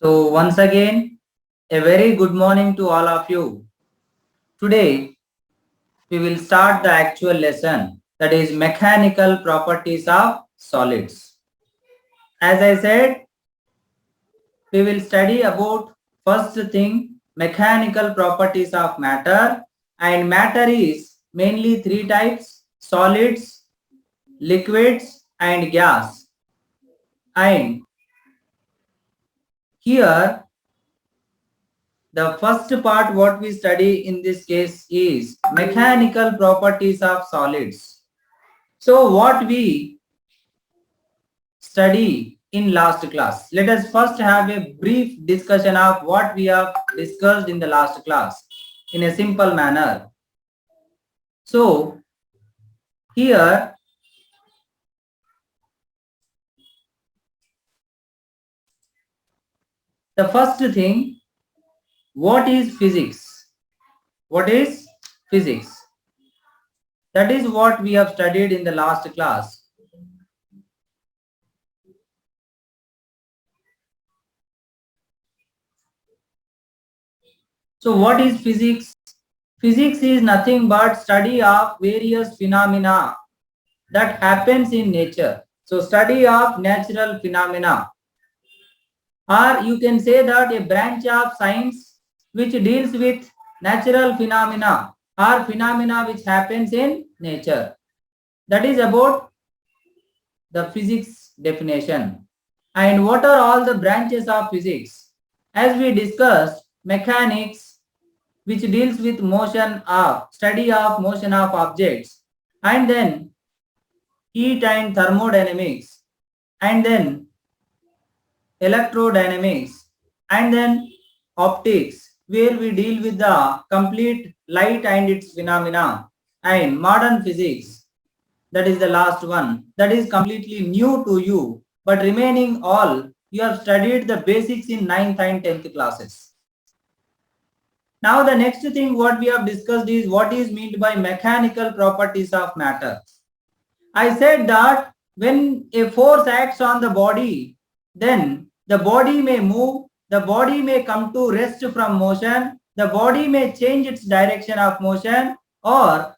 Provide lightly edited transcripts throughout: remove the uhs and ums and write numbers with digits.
So, once again, a very good morning to all of you. Today, we will start the actual lesson, that is mechanical properties of solids. As I said, we will study about first thing mechanical properties of matter, and matter is mainly three types: solids, liquids and gas. And here the first part what we study in this case is mechanical properties of solids. So what we study in last class. Let us first have a brief discussion of what we have discussed in the last class in a simple manner. So here the first thing, what is physics? What is physics? That is what we have studied in the last class. So what is physics? Physics is nothing but study of various phenomena that happens in nature. So study of natural phenomena, or you can say that a branch of science which deals with natural phenomena or phenomena which happens in nature. That is about the physics definition. And what are all the branches of physics? As we discussed, mechanics, which deals with motion of study of motion of objects, and then heat and thermodynamics, and then electrodynamics, and then optics, where we deal with the complete light and its phenomena, and modern physics, that is the last one, that is completely new to you, but remaining all you have studied the basics in 9th and 10th classes. Now the next thing what we have discussed is what is meant by mechanical properties of matter. I said that when a force acts on the body, then the body may move, the body may come to rest from motion, the body may change its direction of motion, or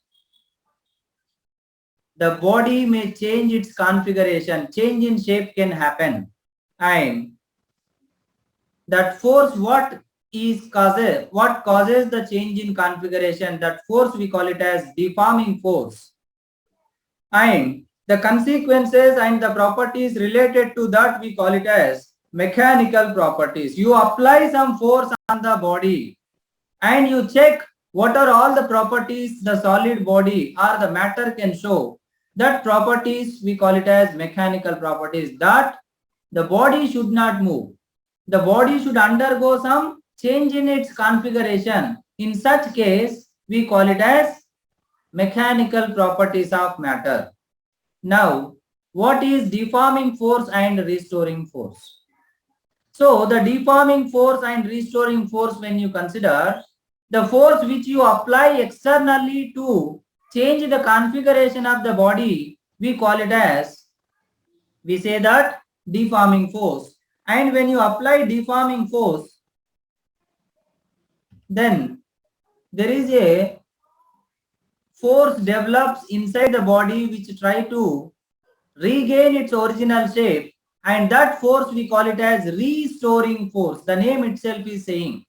the body may change its configuration, change in shape can happen. And that force what causes the change in configuration, that force we call it as deforming force. And the consequences and the properties related to that we call it as mechanical properties. You apply some force on the body and you check what are all the properties the solid body or the matter can show. That properties we call it as mechanical properties, that the body should not move. The body should undergo some change in its configuration. In such case, we call it as mechanical properties of matter. Now, what is deforming force and restoring force? So, the deforming force and restoring force, when you consider the force which you apply externally to change the configuration of the body, we call it as, we say that deforming force. And when you apply deforming force, then there is a force develops inside the body which try to regain its original shape, and that force we call it as restoring force. The name itself is saying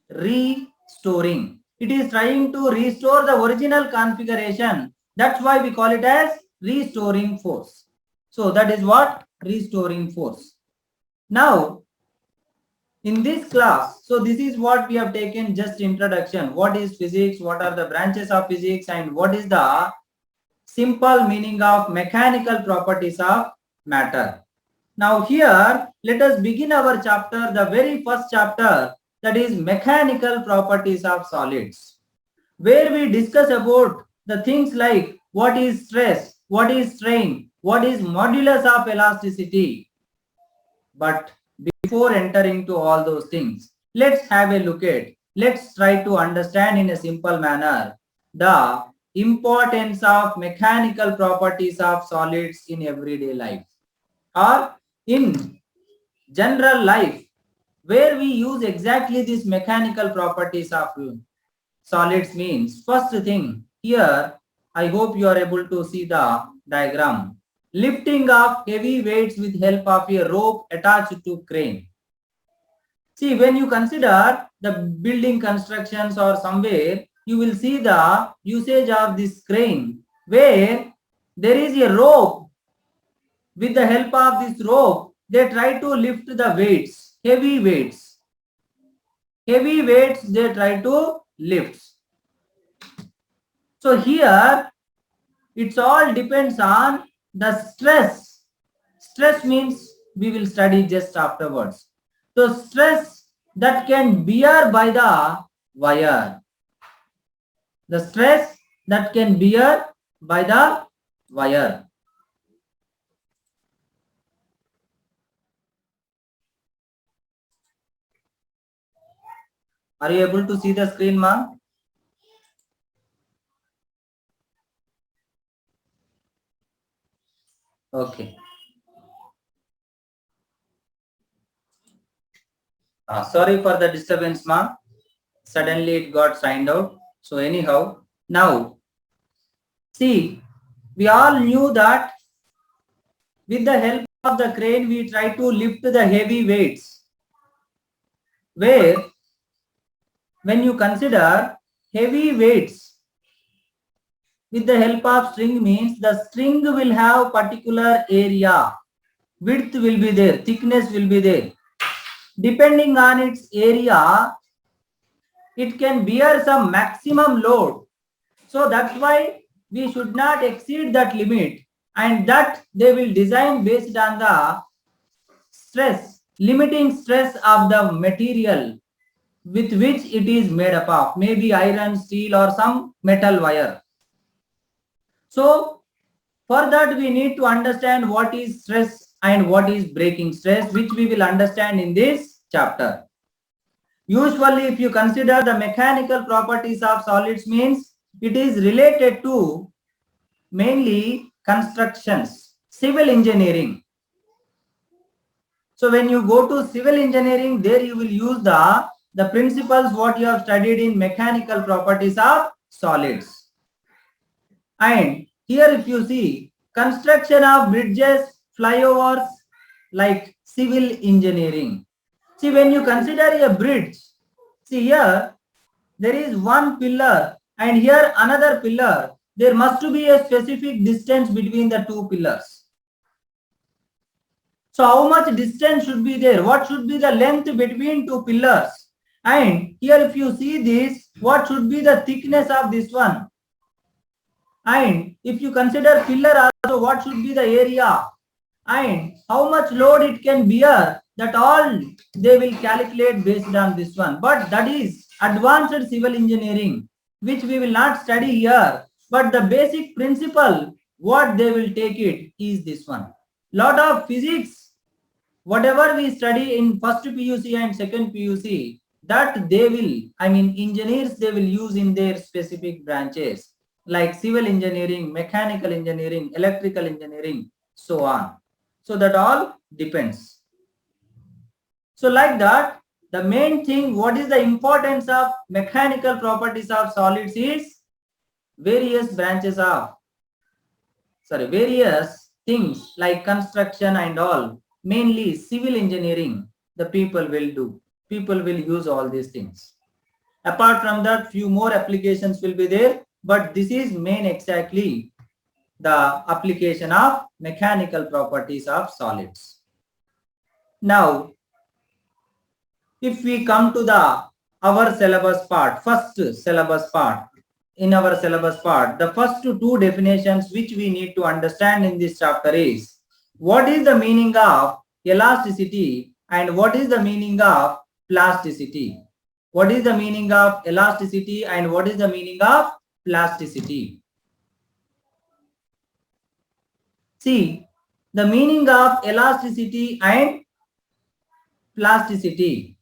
restoring. It is trying to restore the original configuration. That's why we call it as restoring force. So that is what restoring force. Now in this class, so this is what we have taken, just introduction. What is physics? What are the branches of physics? And what is the simple meaning of mechanical properties of matter? Now here, let us begin our chapter, the very first chapter, that is mechanical properties of solids, where we discuss about the things like what is stress, what is strain, what is modulus of elasticity. But before entering to all those things, let's have a look at, let's try to understand in a simple manner the importance of mechanical properties of solids in everyday life or in general life. where we use exactly these mechanical properties of solids means, first thing here, I hope you are able to see the diagram. Lifting of heavy weights with help of a rope attached to crane. See, when you consider the building constructions or somewhere, you will see the usage of this crane where there is a rope. With the help of this rope, they try to lift the weights, heavy weights. Heavy weights they try to lift. So here, it's all depends on the stress. Stress means we will study just afterwards. So stress that can bear by the wire. The stress that can bear by the wire. Are you able to see the screen, ma'am? Okay. Sorry for the disturbance, ma'am. Suddenly it got signed out. So anyhow, now see, we all knew that with the help of the crane, we try to lift the heavy weights. Where when you consider heavy weights with the help of string means the string will have particular area, width will be there, thickness will be there. Depending on its area, it can bear some maximum load. So that's why we should not exceed that limit, and that they will design based on the stress, limiting stress of the material with which it is made up of, maybe iron, steel or some metal wire. So for that we need to understand what is stress and what is breaking stress, which we will understand in this chapter. Usually if you consider the mechanical properties of solids means it is related to mainly constructions, civil engineering. So when you go to civil engineering, there you will use the principles what you have studied in mechanical properties of solids. And here if you see construction of bridges, flyovers, like civil engineering. See, when you consider a bridge, see here there is one pillar and here another pillar. There must be a specific distance between the two pillars. So how much distance should be there? What should be the length between two pillars? And here if you see this, what should be the thickness of this one? And if you consider pillar also, what should be the area? And how much load it can bear? That all they will calculate based on this one. But that is advanced civil engineering, which we will not study here. But the basic principle, what they will take it is this one. Lot of physics, whatever we study in first PUC and second PUC, that they will, engineers, they will use in their specific branches like civil engineering, mechanical engineering, electrical engineering, so on. So that all depends. So like that, the main thing, what is the importance of mechanical properties of solids is various things like construction and all, mainly civil engineering, the people will do. People will use all these things. Apart from that, few more applications will be there, but this is main exactly the application of mechanical properties of solids. Now, if we come to our syllabus part, first syllabus part, in our syllabus part, the first two definitions which we need to understand in this chapter is what is the meaning of elasticity and what is the meaning of plasticity. What is the meaning of elasticity and what is the meaning of plasticity? See, the meaning of elasticity and plasticity.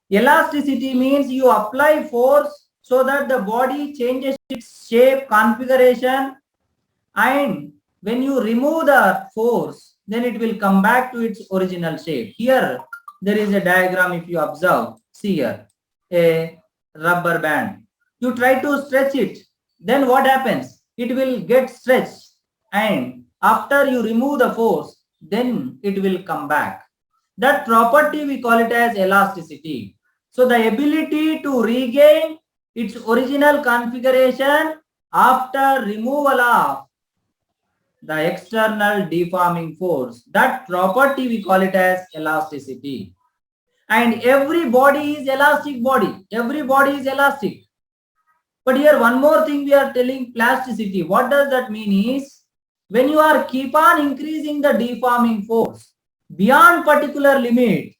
Elasticity means you apply force so that the body changes its shape, configuration, and when you remove the force, then it will come back to its original shape. Here, there is a diagram if you observe. See here, a rubber band. You try to stretch it, then what happens? It will get stretched, and after you remove the force, then it will come back. That property we call it as elasticity. So the ability to regain its original configuration after removal of the external deforming force, that property we call it as elasticity. And every body is elastic body. Every body is elastic. But here one more thing we are telling, plasticity. What does that mean is, when you are keep on increasing the deforming force beyond particular limit,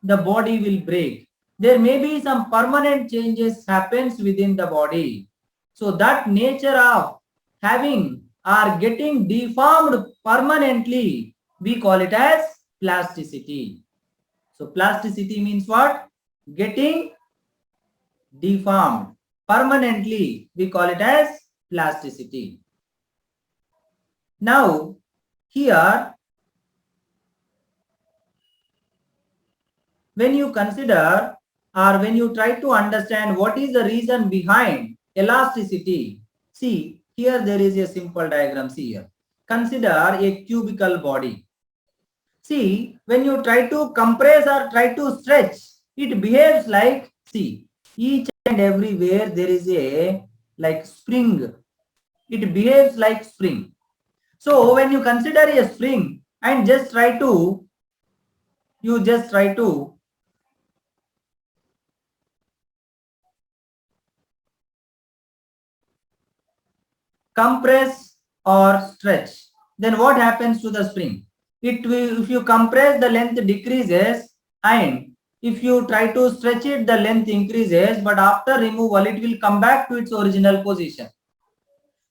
the body will break. There may be some permanent changes happens within the body. So that nature of having or getting deformed permanently, we call it as plasticity. So plasticity means what? Getting deformed permanently, we call it as plasticity. Now, here, when you consider or when you try to understand what is the reason behind elasticity, see, here there is a simple diagram. See here. Consider a cubical body. See, when you try to compress or try to stretch, it behaves like, see, each and everywhere there is a like spring. It behaves like spring. So when you consider a spring and just try to compress or stretch, then what happens to the spring? It will, if you compress, the length decreases, and if you try to stretch it, the length increases, but after removal, it will come back to its original position.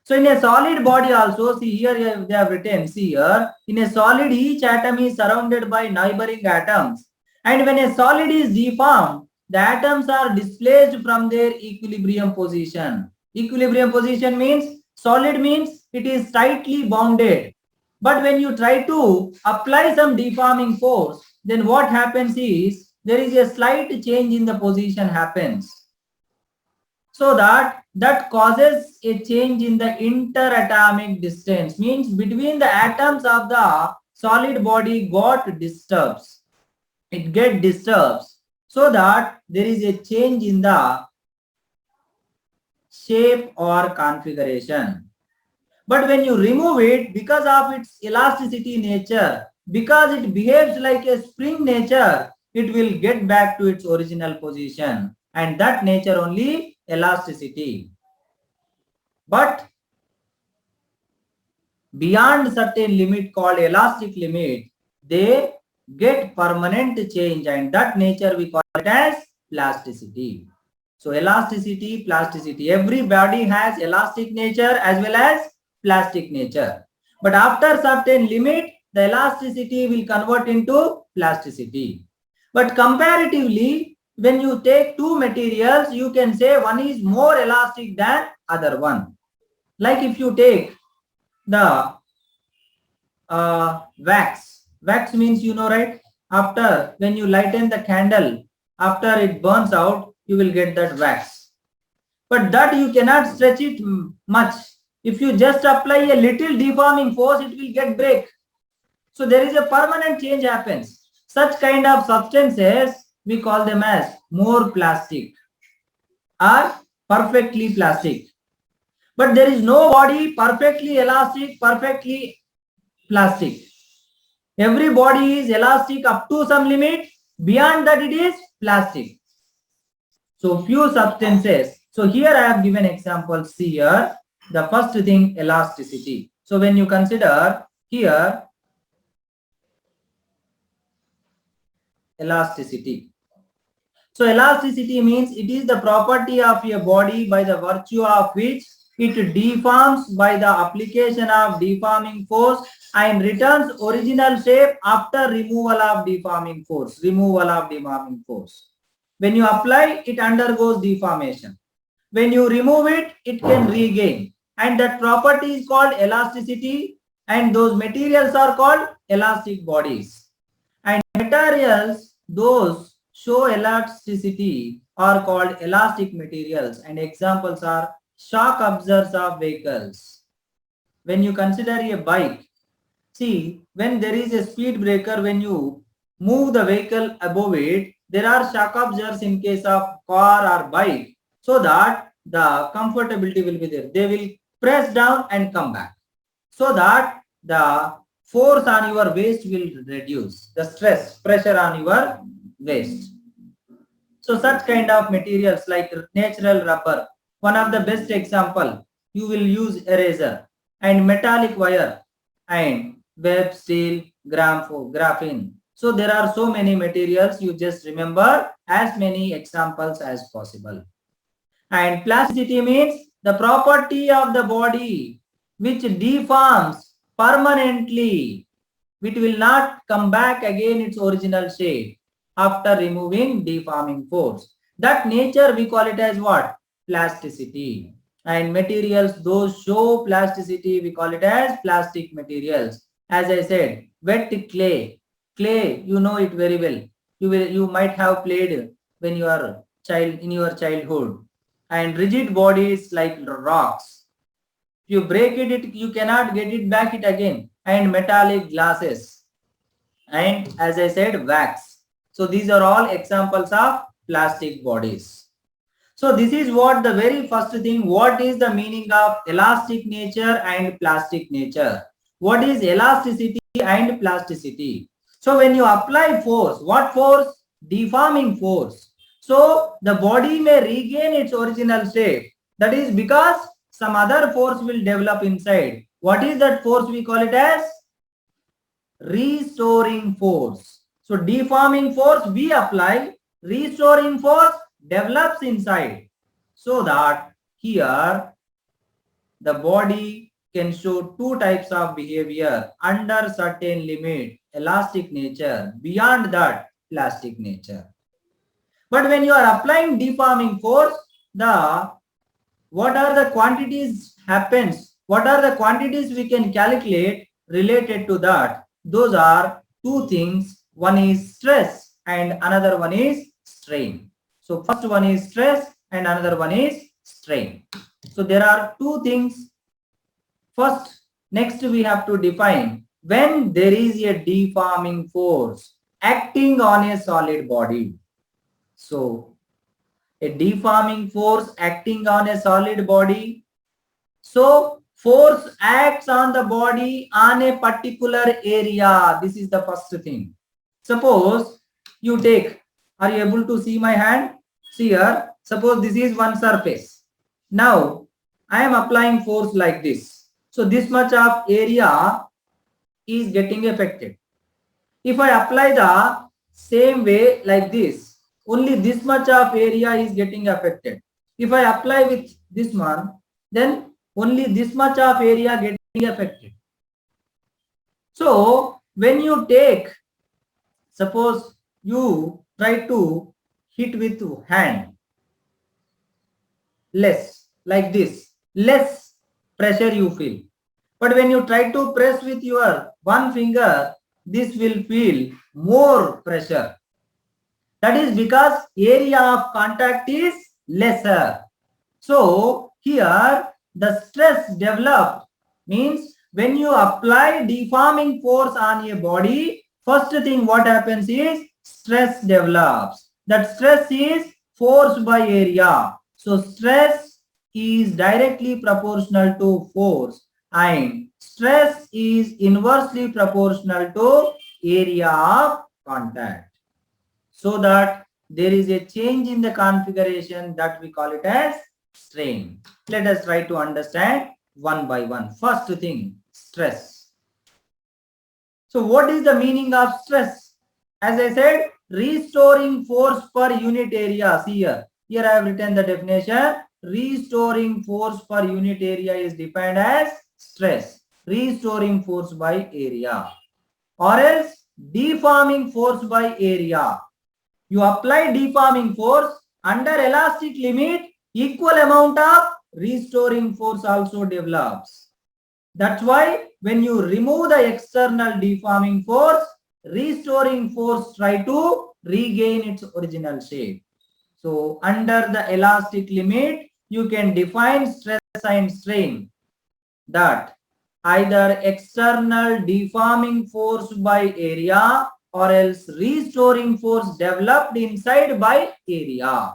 So in a solid body also, see here they have written, see here, in a solid, each atom is surrounded by neighboring atoms. And when a solid is deformed, the atoms are displaced from their equilibrium position. Equilibrium position means, solid means it is tightly bounded. But when you try to apply some deforming force, then what happens is, there is a slight change in the position happens. So that causes a change in the interatomic distance, means between the atoms of the solid body got disturbs. It get disturbs, so that there is a change in the shape or configuration. But when you remove it, because of its elasticity nature, because it behaves like a spring nature, it will get back to its original position, and that nature only elasticity. But beyond certain limit called elastic limit, they get permanent change, and that nature we call it as plasticity. So elasticity, plasticity, every body has elastic nature as well as plastic nature. But after certain limit, the elasticity will convert into plasticity. But comparatively, when you take two materials, you can say one is more elastic than other one. Like if you take the wax means, you know, right? After when you lighten the candle, after it burns out, you will get that wax. But that you cannot stretch it much. If you just apply a little deforming force, it will get break. So there is a permanent change happens. Such kind of substances, we call them as more plastic or perfectly plastic. But there is no body perfectly elastic, perfectly plastic. Every body is elastic up to some limit. Beyond that, it is plastic. So few substances. So here I have given examples. See here, the first thing, elasticity. So when you consider here, elasticity. So elasticity means it is the property of a body by the virtue of which it deforms by the application of deforming force and returns original shape after removal of deforming force. When you apply, it undergoes deformation. When you remove it, it can regain. And that property is called elasticity, and those materials are called elastic bodies. And materials those show elasticity are called elastic materials, and examples are shock absorbers of vehicles. When you consider a bike, see, when there is a speed breaker, when you move the vehicle above it, there are shock absorbers in case of car or bike, so that the comfortability will be there. They will press down and come back, so that the force on your waist will reduce, the stress, pressure on your waist. So such kind of materials like natural rubber, one of the best example, you will use eraser, and metallic wire, and web steel, graphene. So there are so many materials, you just remember as many examples as possible. And plasticity means the property of the body which deforms permanently. It will not come back again its original shape after removing deforming force. That nature we call it as what? Plasticity. And materials, those show plasticity, we call it as plastic materials. As I said, wet clay. Clay, you know it very well. You might have played when you are child in your childhood. And rigid bodies like rocks. If you break it, you cannot get it back it again. And metallic glasses. And as I said, wax. So these are all examples of plastic bodies. So this is what the very first thing, what is the meaning of elastic nature and plastic nature? What is elasticity and plasticity? So when you apply force, what force? Deforming force. So the body may regain its original shape. That is because some other force will develop inside. What is that force? We call it as restoring force. So deforming force we apply, restoring force develops inside, so that here the body can show two types of behavior under certain limit, elastic nature, beyond that plastic nature. But when you are applying deforming force, what are the quantities happens, what are the quantities we can calculate related to that? Those are two things. One is stress and another one is strain. So first one is stress and another one is strain. So there are two things. First, next we have to define when there is a deforming force acting on a solid body. So a deforming force acting on a solid body. So force acts on the body on a particular area. This is the first thing. Suppose you take, are you able to see my hand? See here, suppose this is one surface. Now I am applying force like this. So this much of area is getting affected. If I apply the same way like this, only this much of area is getting affected. If I apply with this one, then only this much of area getting affected. So when you take, suppose you try to hit with hand, less, like this, less pressure you feel. But when you try to press with your one finger, this will feel more pressure. That is because area of contact is lesser. So here the stress developed means when you apply deforming force on a body, first thing what happens is stress develops. That stress is force by area. So stress is directly proportional to force and stress is inversely proportional to area of contact. So that there is a change in the configuration that we call it as strain. Let us try to understand one by one. First thing, stress. So what is the meaning of stress? As I said, restoring force per unit area. See here. Here I have written the definition. Restoring force per unit area is defined as stress. Restoring force by area. Or else deforming force by area. You apply deforming force under elastic limit, equal amount of restoring force also develops. That's why when you remove the external deforming force, restoring force try to regain its original shape. So under the elastic limit, you can define stress and strain that either external deforming force by area or else restoring force developed inside by area.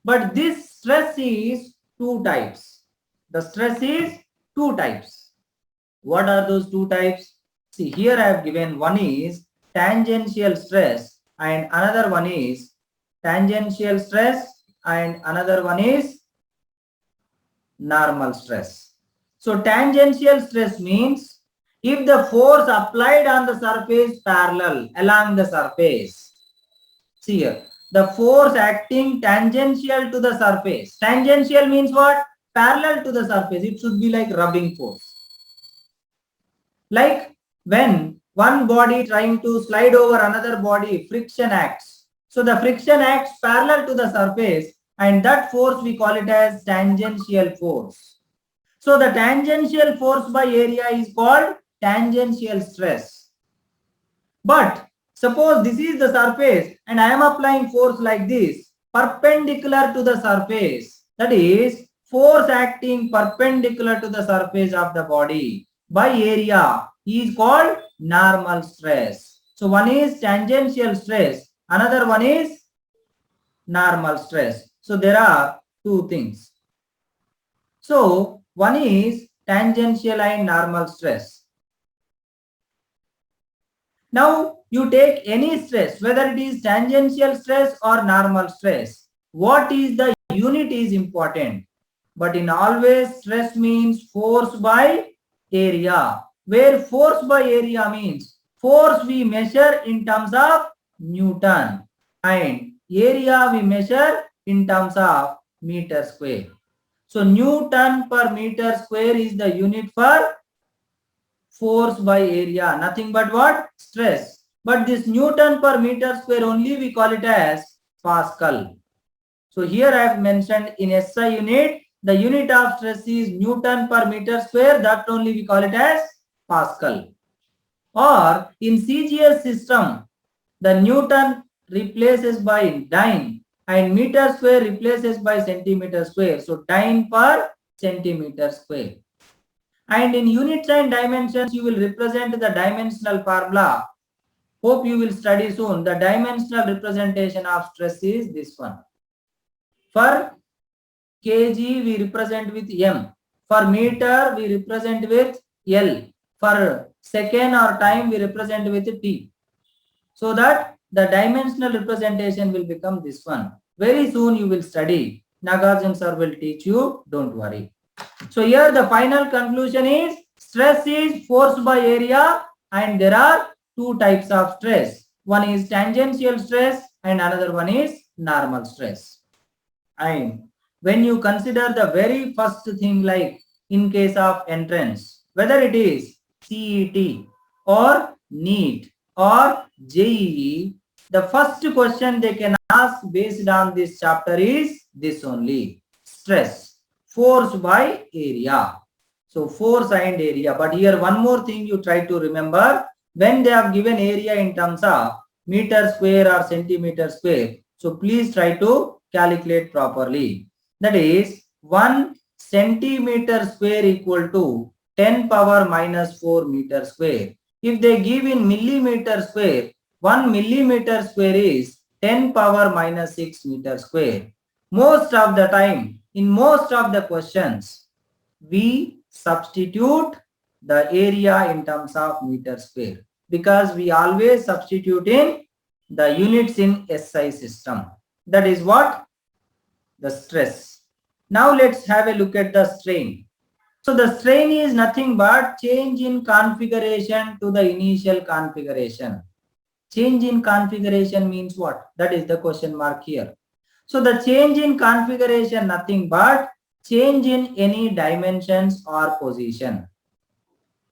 But this stress is two types. The stress is two types. What are those two types? See, here I have given one is tangential stress and another one is tangential stress and another one is normal stress. So tangential stress means if the force applied on the surface parallel along the surface. See here, the force acting tangential to the surface. Tangential means what? Parallel to the surface. It should be like rubbing force. Like when one body trying to slide over another body, friction acts. So the friction acts parallel to the surface and that force we call it as tangential force. So the tangential force by area is called tangential stress. But suppose this is the surface and I am applying force like this, perpendicular to the surface. That is force acting perpendicular to the surface of the body by area is called normal stress. So one is tangential stress, another one is normal stress. So there are two things. So one is tangential and normal stress. Now you take any stress, whether it is tangential stress or normal stress. What is the unit is important. But in always stress means force by area, where force by area means force we measure in terms of Newton and area we measure in terms of meter square. So Newton per meter square is the unit for force by area, nothing but what? Stress. But this Newton per meter square only we call it as Pascal. So here I have mentioned in SI unit, the unit of stress is Newton per meter square, that only we call it as Pascal. Or in CGS system, the Newton replaces by dyne and meter square replaces by centimeter square. So dyne per centimeter square. And in units and dimensions, you will represent the dimensional formula. Hope you will study soon. The dimensional representation of stress is this one. For kg, we represent with m. For meter, we represent with L. For second or time, we represent with T. So that the dimensional representation will become this one. Very soon you will study. Nagarjun sir will teach you. Don't worry. So here the final conclusion is stress is force by area and there are two types of stress. One is tangential stress and another one is normal stress. And when you consider the very first thing, like in case of entrance, whether it is CET or NEET or JEE, the first question they can ask based on this chapter is this only: stress, force by area. So force and area. But here one more thing you try to remember, when they have given area in terms of meter square or centimeter square, so please try to calculate properly. That is 1 centimeter square equal to 10 power minus 4 meter square. If they give in millimeter square, 1 millimeter square is 10 power minus 6 meter square. Most of the time, in most of the questions, we substitute the area in terms of meter square because we always substitute in the units in SI system. That is what? The stress. Now let's have a look at the strain. So the strain is nothing but change in configuration to the initial configuration. Change in configuration means what? That is the question mark here. So the change in configuration nothing but change in any dimensions or position.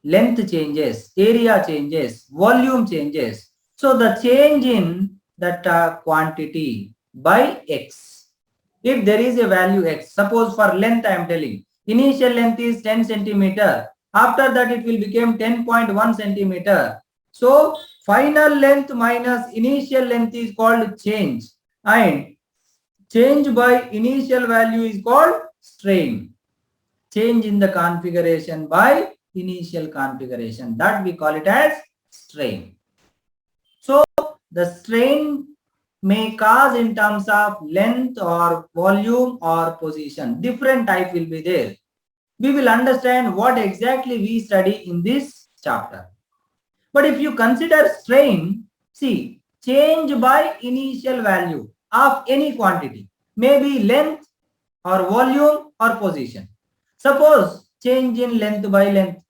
Length changes, area changes, volume changes. So the change in that quantity by x. If there is a value x, suppose for length I am telling, initial length is 10 centimeter. After that it will become 10.1 centimeter. So final length minus initial length is called change, and change by initial value is called strain. Change in the configuration by initial configuration, that we call it as strain. So the strain may cause in terms of length or volume or position. Different type will be there. We will understand what exactly we study in this chapter. But if you consider strain, see, change by initial value of any quantity, maybe length or volume or position. Suppose change in length by length.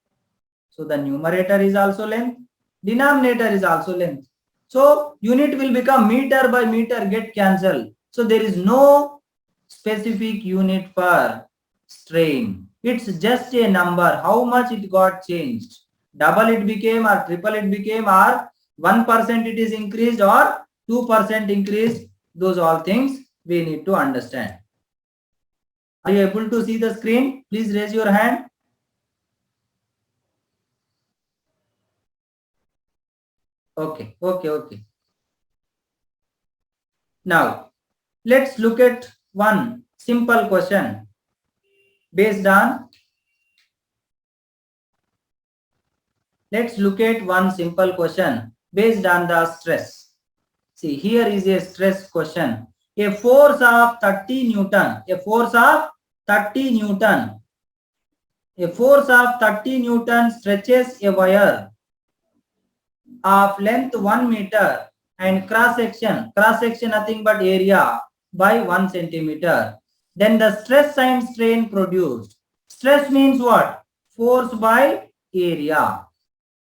So the numerator is also length, denominator is also length. So unit will become meter by meter, get cancelled. So there is no specific unit for strain. It's just a number, how much it got changed. Double it became or triple it became, or 1% it is increased or 2% increased. Those all things we need to understand. Are you able to see the screen? Please raise your hand. Okay. Now, let's look at one simple question based on, let's look at one simple question based on the stress. See, here is a stress question. A force of 30 Newton, a force of 30 Newton, a force of 30 Newton stretches a wire of length 1 meter and cross section nothing but area by 1 centimeter. Then the stress and strain produced. Stress means what? Force by area.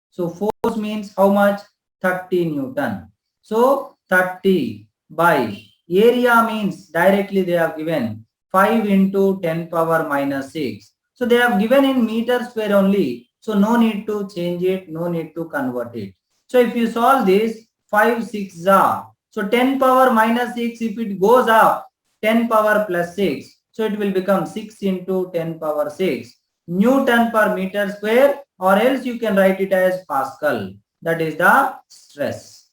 So force means how much? 30 Newton. So 30 by area means directly they have given 5 into 10 power minus 6. So they have given in meter square only. So no need to change it, no need to convert it. So if you solve this, 5 6 are. So 10 power minus 6, if it goes up, 10 power plus 6. So it will become 6 into 10 power 6 Newton per meter square, or else you can write it as Pascal. That is the stress.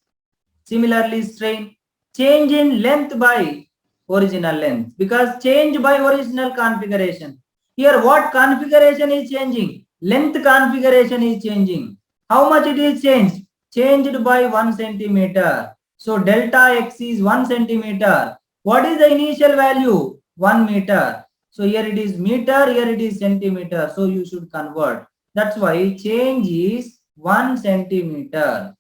Similarly, strain, change in length by original length, because change by original configuration. Here what configuration is changing? Length configuration is changing. How much it is changed? Changed by 1 centimeter. So delta x is 1 centimeter. What is the initial value? 1 meter. So here it is meter, here it is centimeter. So you should convert. That's why change is 1 centimeter.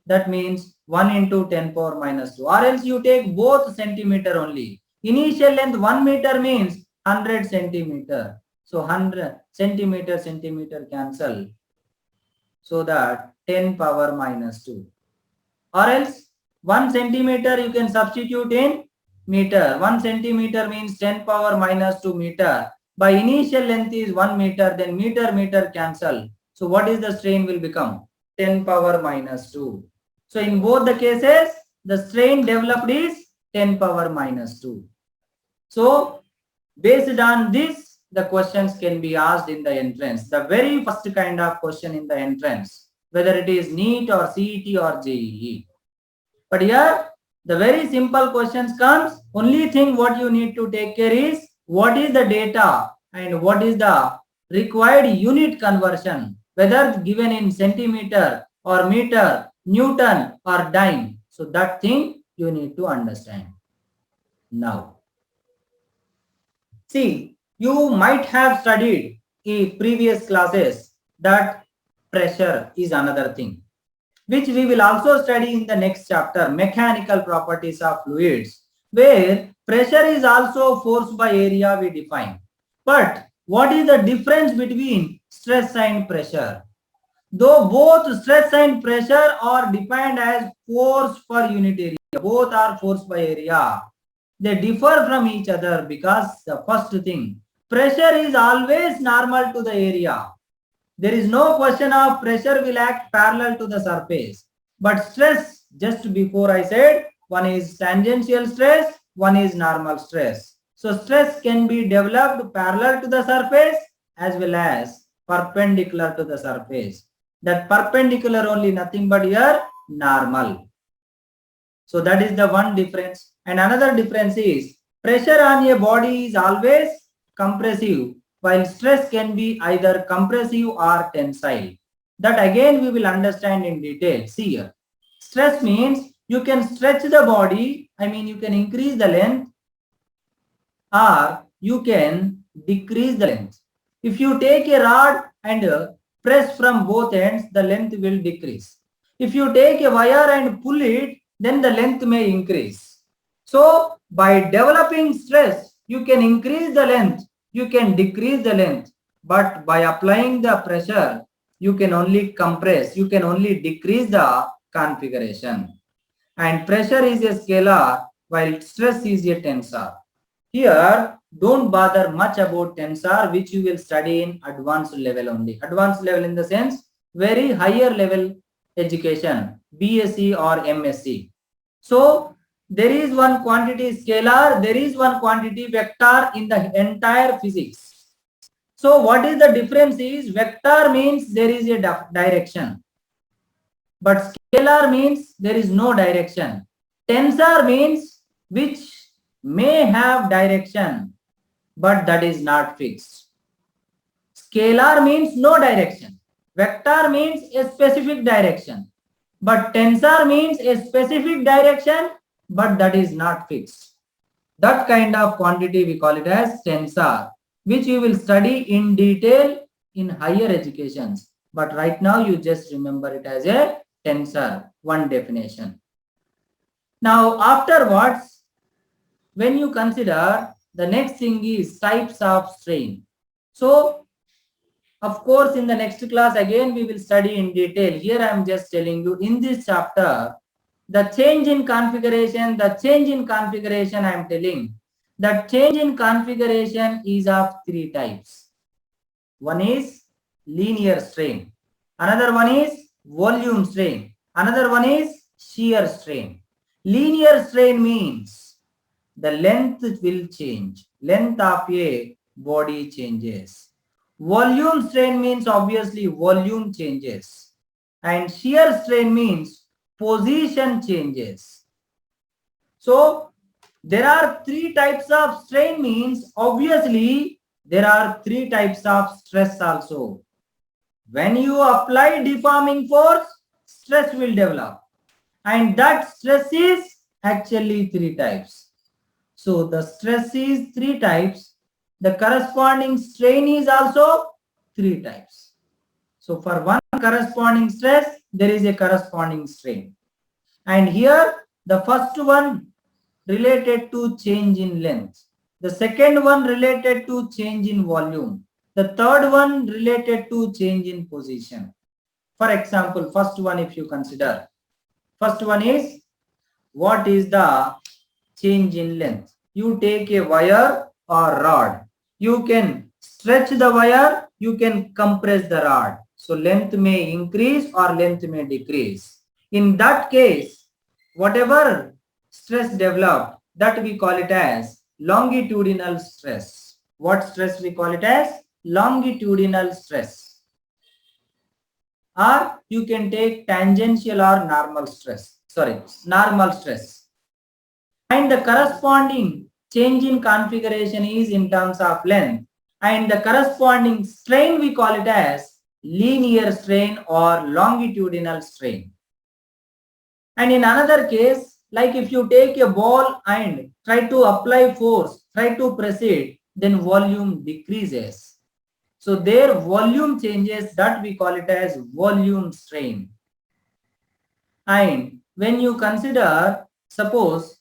That means 1 into 10 power minus 2. Or else you take both centimeter only. Initial length 1 meter means 100 centimeter. So 100 centimeter cancel. So that 10 power minus 2. Or else 1 centimeter you can substitute in meter. 1 centimeter means 10 power minus 2 meter. By initial length is 1 meter, then meter cancel. So what is the strain will become? 10 power minus 2. So in both the cases, the strain developed is 10 power minus 2. So based on this, the questions can be asked in the entrance. The very first kind of question in the entrance, whether it is NEET or CET or JEE. But here, the very simple questions comes. Only thing what you need to take care is what is the data and what is the required unit conversion, whether given in centimeter or meter, Newton or dime. So that thing you need to understand. Now, see, you might have studied in previous classes that pressure is another thing, which we will also study in the next chapter, mechanical properties of fluids, where pressure is also force by area we define. But what is the difference between stress and pressure? Though both stress and pressure are defined as force per unit area, both are force by area, they differ from each other because the first thing, pressure is always normal to the area. There is no question of pressure will act parallel to the surface. But stress, just before I said, one is tangential stress, one is normal stress. So stress can be developed parallel to the surface as well as perpendicular to the surface. That perpendicular only, nothing but here normal. So that is the one difference. And another difference is pressure on a body is always compressive, while stress can be either compressive or tensile. That again we will understand in detail. See here. Stress means you can stretch the body, I mean you can increase the length or you can decrease the length. If you take a rod and press from both ends, the length will decrease. If you take a wire and pull it, then the length may increase. So by developing stress, you can increase the length, you can decrease the length, but by applying the pressure, you can only compress, you can only decrease the configuration. And pressure is a scalar while stress is a tensor. Here, don't bother much about tensor, which you will study in advanced level only. Advanced level in the sense, very higher level education, BSc or MSc. So, there is one quantity scalar, there is one quantity vector in the entire physics. So, what is the difference is, vector means there is a direction. But scalar means there is no direction. Tensor means which may have direction, but that is not fixed. Scalar means no direction. Vector means a specific direction. But tensor means a specific direction, but that is not fixed. That kind of quantity we call it as tensor, which you will study in detail in higher educations. But right now you just remember it as a tensor, one definition. Now afterwards, when you consider, the next thing is types of strain. So of course in the next class again we will study in detail. Here I am just telling you in this chapter, the change in configuration I am telling, that change in configuration is of three types. One is linear strain, another one is volume strain, another one is shear strain. Linear strain means the length will change, length of a body changes. Volume strain means obviously volume changes, and shear strain means position changes. So there are three types of strain means obviously there are three types of stress also. When you apply deforming force, stress will develop, and that stress is actually three types. So the stress is three types. The corresponding strain is also three types. So for one corresponding stress, there is a corresponding strain. And here the first one related to change in length. The second one related to change in volume. The third one related to change in position. For example, first one if you consider. First one is, what is the change in length? You take a wire or rod. You can stretch the wire, you can compress the rod. So length may increase or length may decrease. In that case, whatever stress developed, that we call it as longitudinal stress. What stress we call it as? Longitudinal stress. Or you can take tangential or normal stress. Sorry, normal stress. And the corresponding change in configuration is in terms of length, and the corresponding strain we call it as linear strain or longitudinal strain. And in another case, like if you take a ball and try to apply force, try to press it, then volume decreases. So their volume changes, that we call it as volume strain. And when you consider, suppose,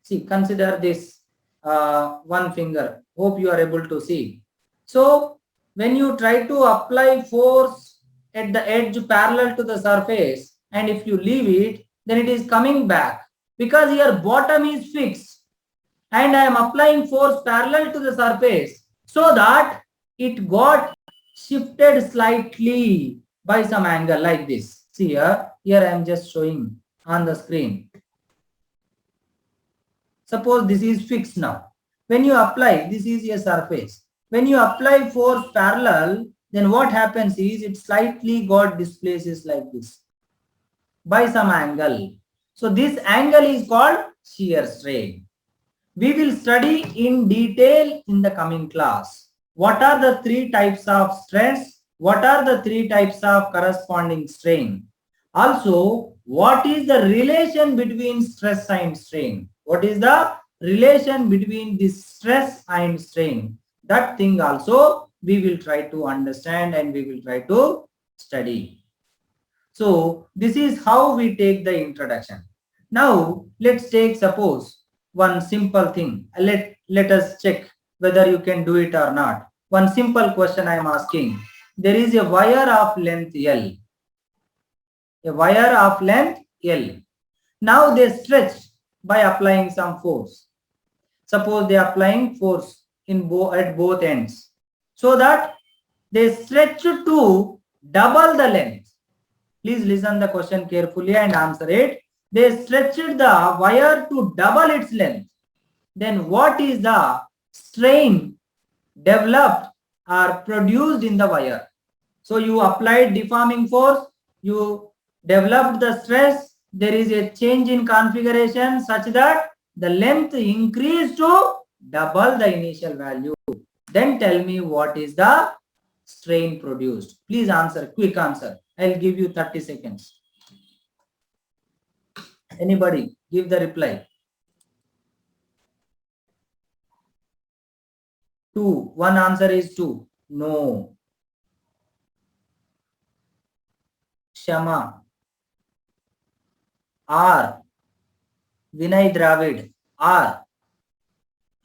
see, consider this one finger. Hope you are able to see. So when you try to apply force at the edge parallel to the surface, and if you leave it, then it is coming back because your bottom is fixed, and I am applying force parallel to the surface so that it got shifted slightly by some angle like this. See here I am just showing on the screen. Suppose this is fixed now. When you apply, this is a surface. When you apply force parallel, then what happens is it slightly got displaces like this by some angle. So this angle is called shear strain. We will study in detail in the coming class. What are the three types of stress? What are the three types of corresponding strain? Also, what is the relation between stress and strain? What is the relation between this stress and strain? That thing also we will try to understand and we will try to study. So this is how we take the introduction. Now let's take suppose one simple thing. Let us check whether you can do it or not. One simple question I am asking. There is a wire of length L. A wire of length L. Now they stretch by applying some force. Suppose they are applying force at both ends, so that they stretch to double the length. Please listen the question carefully and answer it. They stretched the wire to double its length. Then what is the strain developed or produced in the wire? So you applied deforming force, you developed the stress, there is a change in configuration such that the length increased to double the initial value. Then tell me what is the strain produced. Please answer, quick answer. I'll give you 30 seconds. Anybody give the reply. 2. One answer is 2. No. Shama. R. Vinay Dravid. R.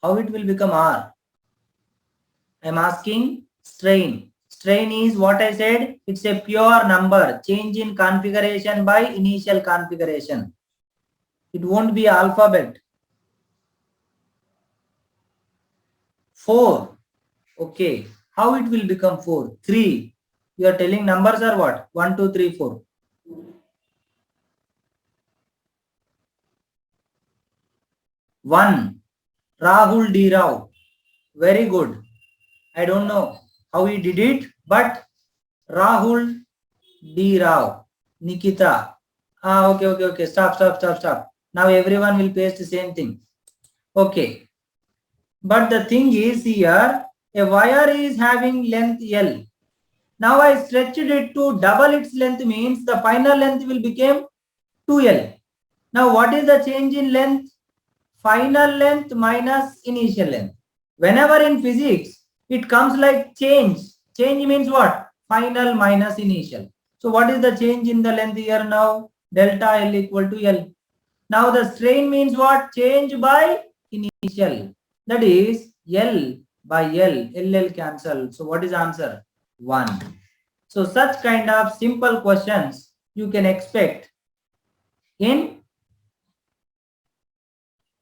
How it will become R? I am asking strain. Strain is what I said. It's a pure number. Change in configuration by initial configuration. It won't be alphabet. 4. Okay. How it will become 4? 3. You are telling numbers are what? 1, 2, 3, 4. 1. Rahul D. Rao. Very good. I don't know how he did it, but Rahul D. Rao. Nikita. Okay. Stop. Now everyone will paste the same thing. Okay. But the thing is here, a wire is having length L. Now I stretched it to double its length, means the final length will become 2L. Now what is the change in length? Final length minus initial length. Whenever in physics, it comes like change. Change means what? Final minus initial. So what is the change in the length here now? Delta L equal to L. Now the strain means what? Change by initial. That is L by L. LL cancel. So what is answer? 1. So such kind of simple questions you can expect in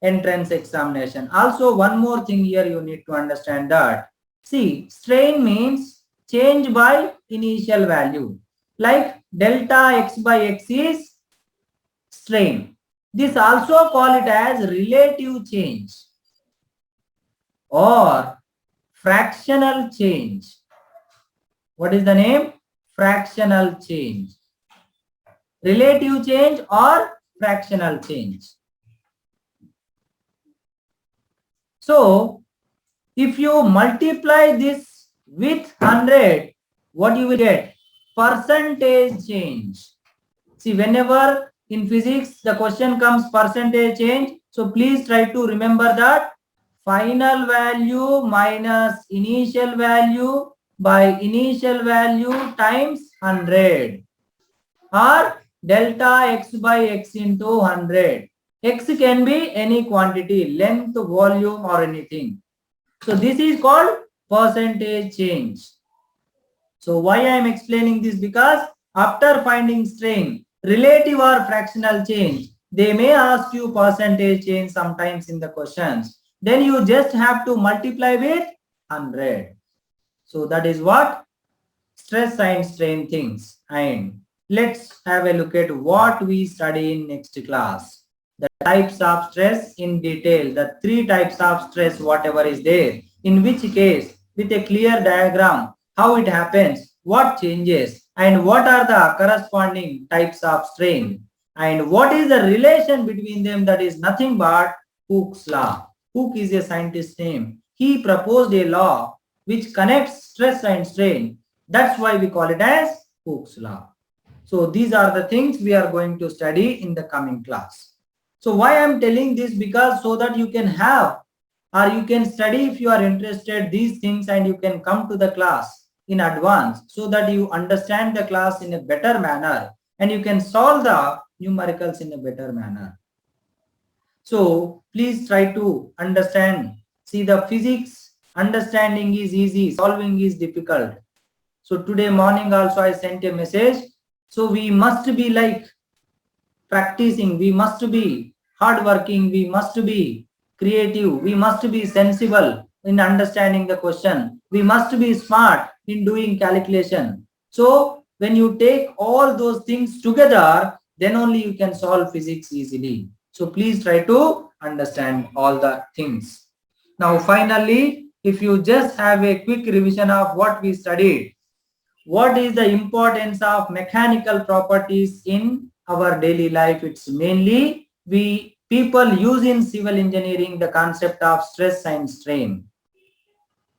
entrance examination. Also, one more thing here you need to understand that. See, strain means change by initial value. Like delta x by x is strain. This also call it as relative change or fractional change. What is the name? Fractional change. Relative change or fractional change. So, if you multiply this with 100, what you will get? Percentage change. See, whenever in physics the question comes percentage change, so please try to remember that final value minus initial value by initial value times 100 or delta x by x into 100. X can be any quantity, length, volume or anything. So this is called percentage change. So why I am explaining this? Because after finding strain, relative or fractional change, they may ask you percentage change sometimes in the questions. Then you just have to multiply with 100. So that is what stress and strain things. And let's have a look at what we study in next class. The types of stress in detail, the 3 types of stress, whatever is there, in which case with a clear diagram how it happens, what changes, and what are the corresponding types of strain, and what is the relation between them, that is nothing but Hooke's law. Hooke is a scientist name. He proposed a law which connects stress and strain. That's why we call it as Hooke's law. So these are the things we are going to study in the coming class. So why I am telling this, because so that you can have or you can study if you are interested these things, and you can come to the class in advance so that you understand the class in a better manner and you can solve the numericals in a better manner. So please try to understand. See, the physics understanding is easy, solving is difficult. So today morning also I sent a message. So we must be like practicing, we must be hardworking, we must be creative, we must be sensible in understanding the question, we must be smart in doing calculation. So when you take all those things together, then only you can solve physics easily. So please try to understand all the things. Now finally, if you just have a quick revision of what we studied, what is the importance of mechanical properties in our daily life? It's mainly we people use in civil engineering the concept of stress and strain.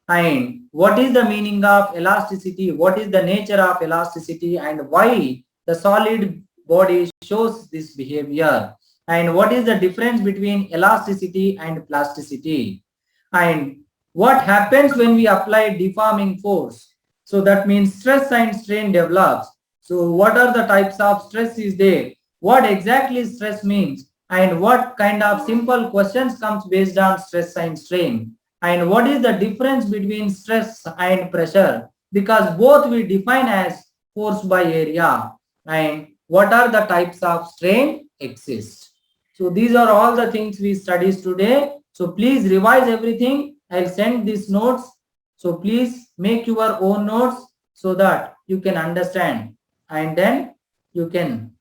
And what is the meaning of elasticity? What is the nature of elasticity and why the solid body shows this behavior? And what is the difference between elasticity and plasticity? And what happens when we apply deforming force? So that means stress and strain develops. So what are the types of stress is there? What exactly stress means? And what kind of simple questions comes based on stress and strain? And what is the difference between stress and pressure? Because both we define as force by area. And what are the types of strain exist? So these are all the things we studied today. So please revise everything. I'll send these notes. So please make your own notes so that you can understand, and then you can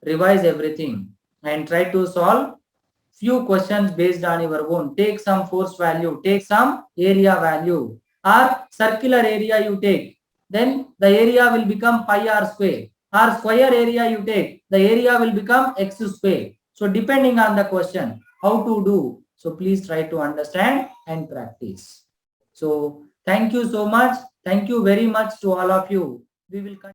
revise everything and try to solve few questions based on your own. Take some force value, take some area value, or circular area you take. Then the area will become pi r square. Or square area you take, the area will become x square. So depending on the question, how to do. So please try to understand and practice. So thank you so much. Thank you very much to all of you. We will continue.